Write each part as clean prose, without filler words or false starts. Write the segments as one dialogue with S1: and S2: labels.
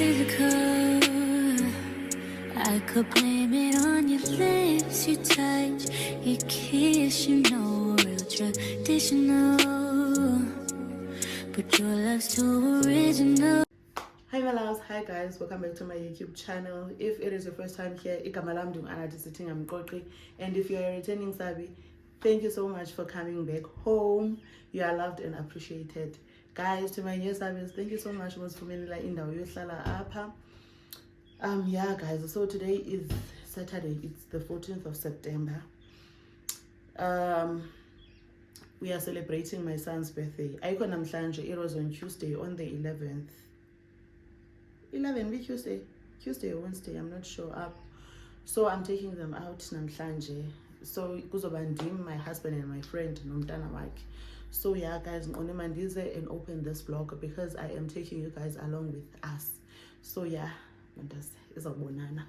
S1: physical. I could blame it on your lips, your touch, your kiss, you know, real traditional. But your love's too original.
S2: Hi my loves, hi guys, welcome back to my YouTube channel. If it is your first time here, Sithinga-Mqoqi, and if you're a returning Sabi, thank you so much for coming back home. You are loved and appreciated. Guys, to my new Sabis, thank you so much for yeah guys, so today is Saturday, it's the 14th of September. We are celebrating my son's birthday. It was on Tuesday, on the 11th. 11 Tuesday or Wednesday, I'm not sure up. So I'm taking them out namhlanje. So kuzobandim, my husband and my friend nomntana wakhe. So yeah guys, ngonimandize and open this vlog because I am taking you guys along with us. So yeah, izobonana.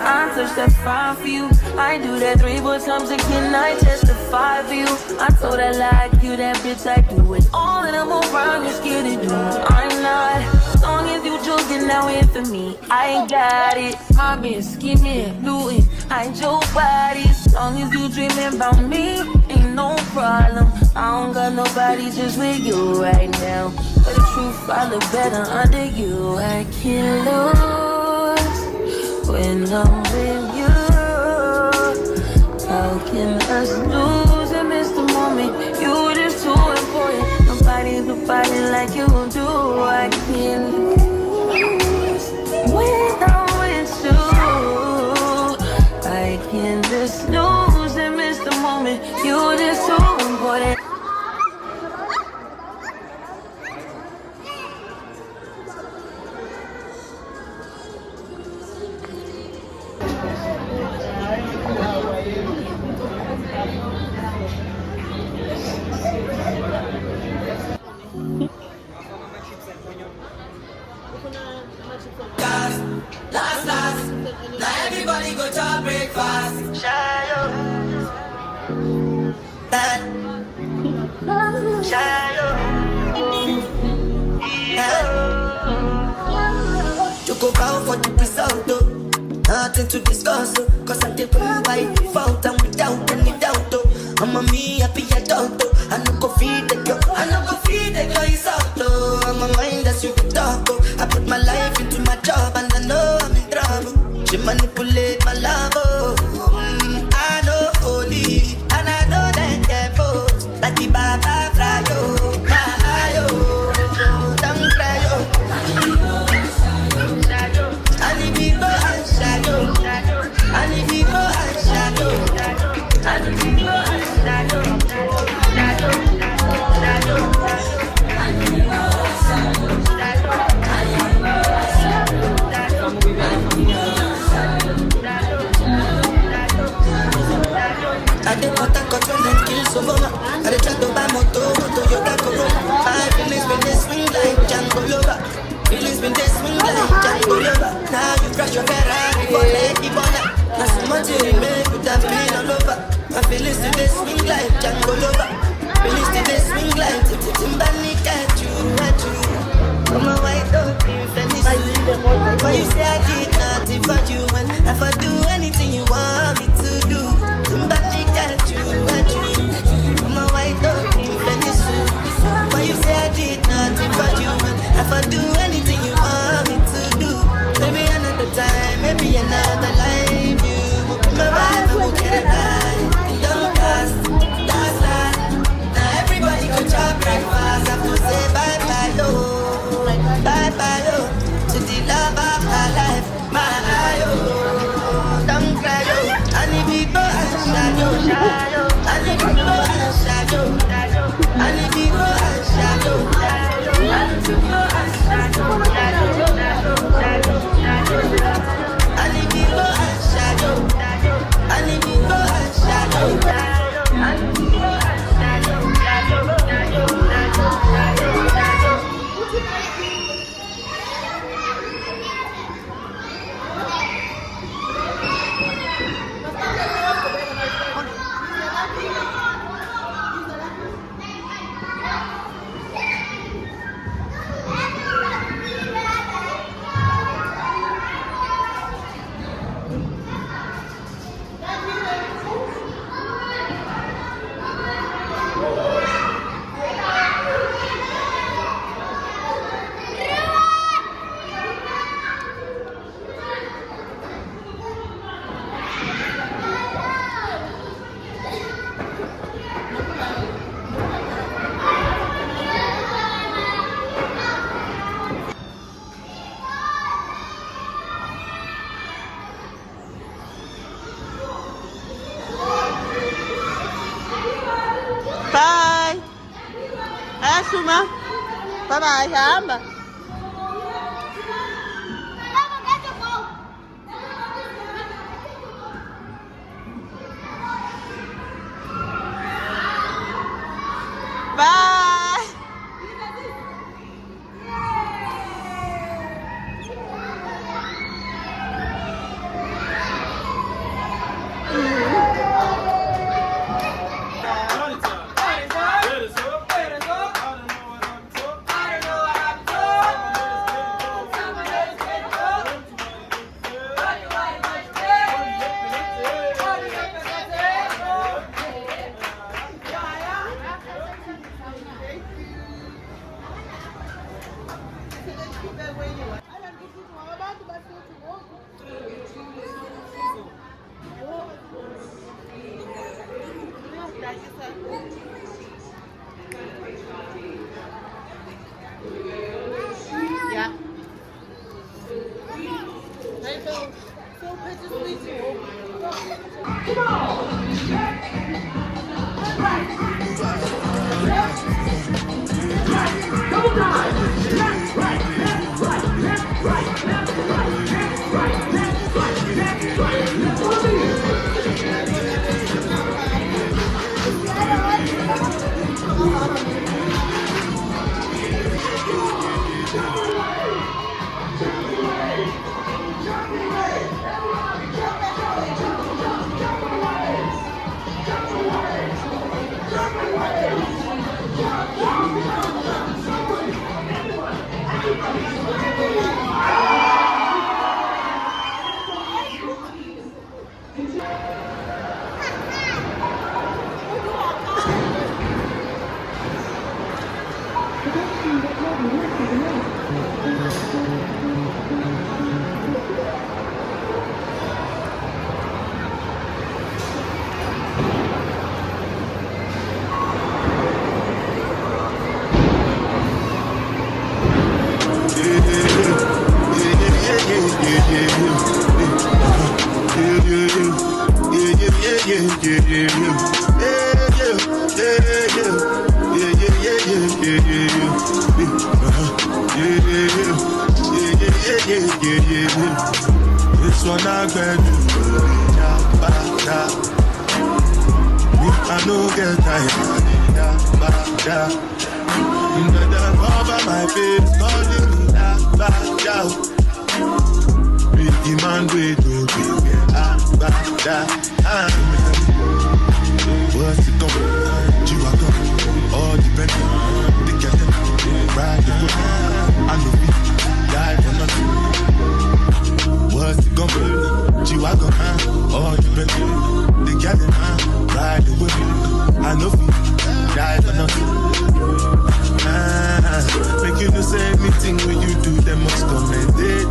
S3: I touch that fine for you. I do that 3 more times again. I testify for you. I told her like you, that bitch I do it all, and I'm around you scared to do. I'm not. As long as you joking now in for me, I ain't got it. I've been scheming, looting, I ain't your body. As long as you dreaming about me, ain't no problem. I don't got nobody just with you right now. But the truth, I look better under you. I can't lose when I'm with you. How can us lose and miss the moment? You just too important. Nobody's nobody like you do. I can't lose when I'm with you. I can't just lose and miss the moment. You just too important.
S4: Last, now everybody go to breakfast. Shadow, you go bow for the result, though. Nothing to discuss, cause I did by default and without any doubt, though. I'm a me happy adult, though. I no go feed the girl, I no go feed the girl, it's out, though. I'm a mind that's you can talk, though. I put my life into my job and I know I'm in trouble. She manipulate my love, oh. I know holy, and I know that careful. Like the Baba Frayo, Mayo, don't cry, oh. I need people and shadow, I need people and shadow, I need people and shadow, shadow.
S2: Ayashuma. Bye bye. Hamba. Bye. Yeah.
S5: This one I can do. I know get tired. Cover my face, calling me back out. Big man, wait, what's it going? You all dependent. They get them, ride the whip. I know people die for nothing. What's it going? You all dependent. They get them, ride the whip. I know people die for nothing. Make you no say anything when you do, they must commendate.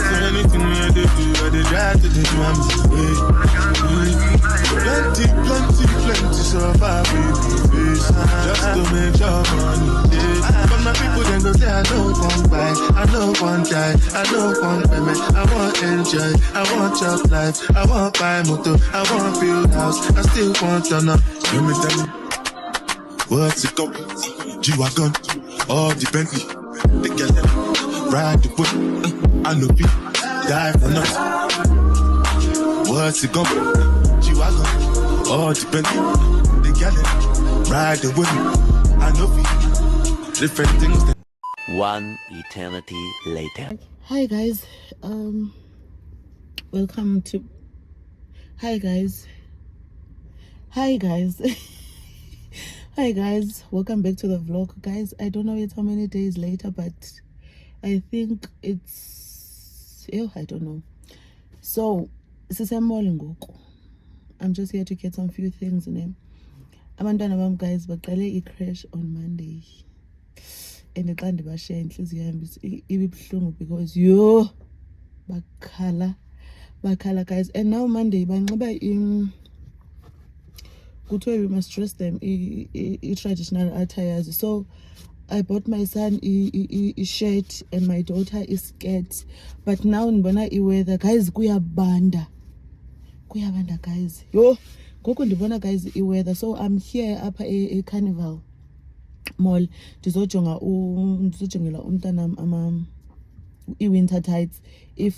S5: So anything when they do, I they try to do plenty survive with face, just to make your money. But my people then go say I know one buy, I know one die, I know one payment. I want enjoy, I want job life, I want buy motor, I want build house, I still want to know. Let me tell you, what's it going? G-Wagon, all the Bentley, they get them, ride the whip, I know people die for nothing. What's it going? G-Wagon, all the Bentley, they get them, ride the whip, I know people, different things.
S6: One eternity later.
S2: Hi guys, welcome to. Hi guys. Hi guys, welcome back to the vlog. Guys, I don't know yet how many days later, but I think it's I don't know. So Sithinga-Mqoqi. I'm just here to get some few things in him. Abantwana bam guys baqale crèche on Monday. And xa ndibashiya inhliziyo yami ibibuhlungu because yo bakhala guys. And now Monday banxiba we must dress them traditional attires. So I bought my son a shirt and my daughter a skirt. But now ndibona weather guys kuyabanda guys. Yo goku ndibona guys weather. So I'm here up a carnival. mall ndizojongela umntanam i-winter tights if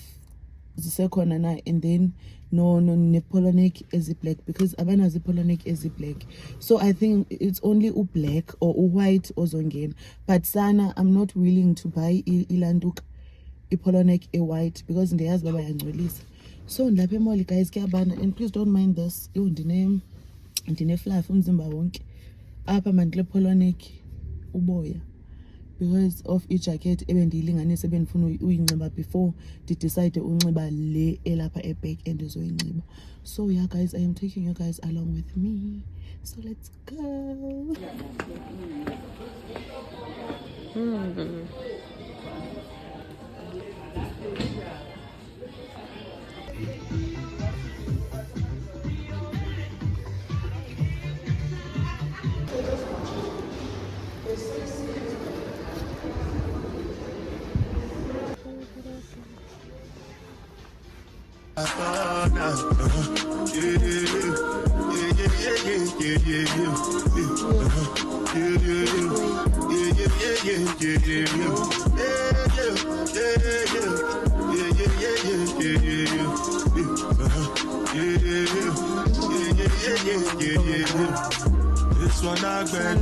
S2: zisekhona na, and then no ne-polo neck ezi-black, because abanazo i-polo neck ezi-black. So I think it's only black or white ozongena, but sana I'm not willing to buy ilantuka i-polo neck white because ndiyazi baba yangcolisa. So ndilapha emall guys, kuyabanda, and please don't mind this. Yho, ndine-fluff umzimba wonke apha mandile polo neck uboya because of i-jacket ebendiyilinganisa ebendifuna uyinxiba before ndidecide unxiba le elapha eback endizoyinxiba. So yeah guys, I am taking you guys along with me, so let's go.
S5: This one I bet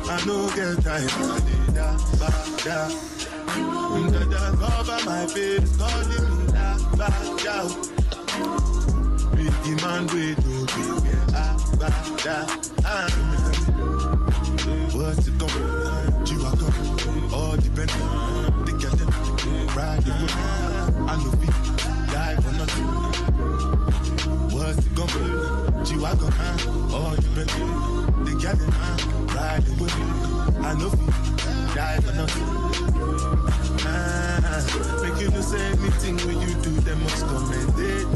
S5: I know get time. Cover my face, calling me back out. Big man, wait to be back. What's it going? You are coming. All depends. They get them. Ride the whip. I know people die for nothing. What's it going? You are coming. All depends. They get them. Ride the whip. I know people die for nothing. Make you do say anything when you do, they must commend it.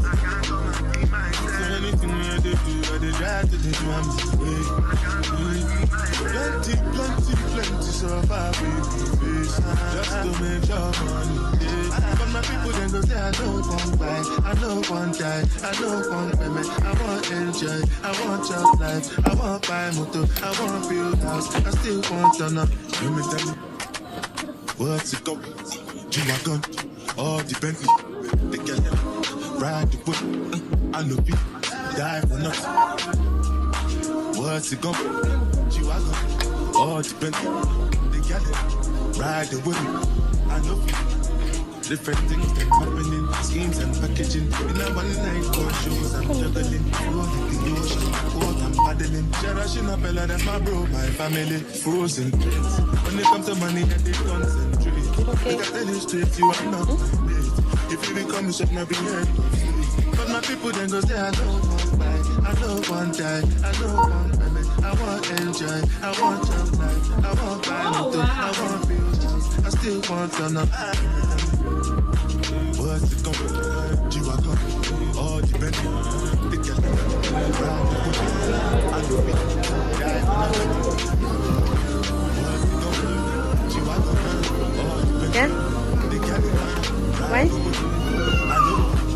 S5: So anything when you do, I try to do one way. Plenty surviving face just to make your money. But my people then go say I don't want buy, I don't want die, I don't want payment, I want enjoy, I want your life, I want buy motor, I want build house, I still want to know. Let me tell you, what's it going? G-Wagon, all the Bentley, they get them, ride the whip, I know people die for nothing. What's it gon' be? G-Wagon, all the Bentley, they get them, ride the whip, I know people. Different things happening, schemes and packaging. In a one night for shows, I'm juggling. Roll in the ocean, what I'm paddling. Cherishing up Bella, that's my bro, my family. Frozen dreams. When it comes to money, and they concentrate. They got tell you straight, you are not late. If you become a shop, now be head. But my people then go say, I don't want buy, I don't want die, I don't want payment, I want enjoy, I want your life, I want buy motor, I want build house, I still want to know. What's it gon' be? G-Wagon, all the Bentley, they get them, ride the whip, I know me, die for nothing. What's it gon' be? G-Wagon, all the Bentley, they get them, ride the whip, I know me, die for nothing.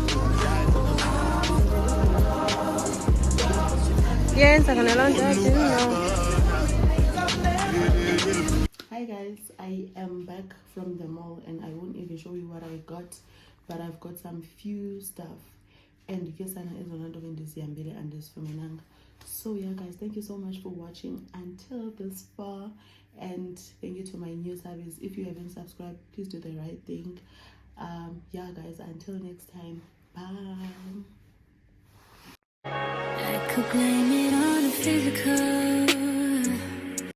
S7: Piensa con el once.
S2: Hi guys, I am back from the mall and I won't even show you what I got, but I've got some few stuff and so yeah guys, thank you so much for watching until this far, and thank you to my new service. If you haven't subscribed, please do the right thing. Yeah guys, until next time, bye.
S1: I could blame it on the physical.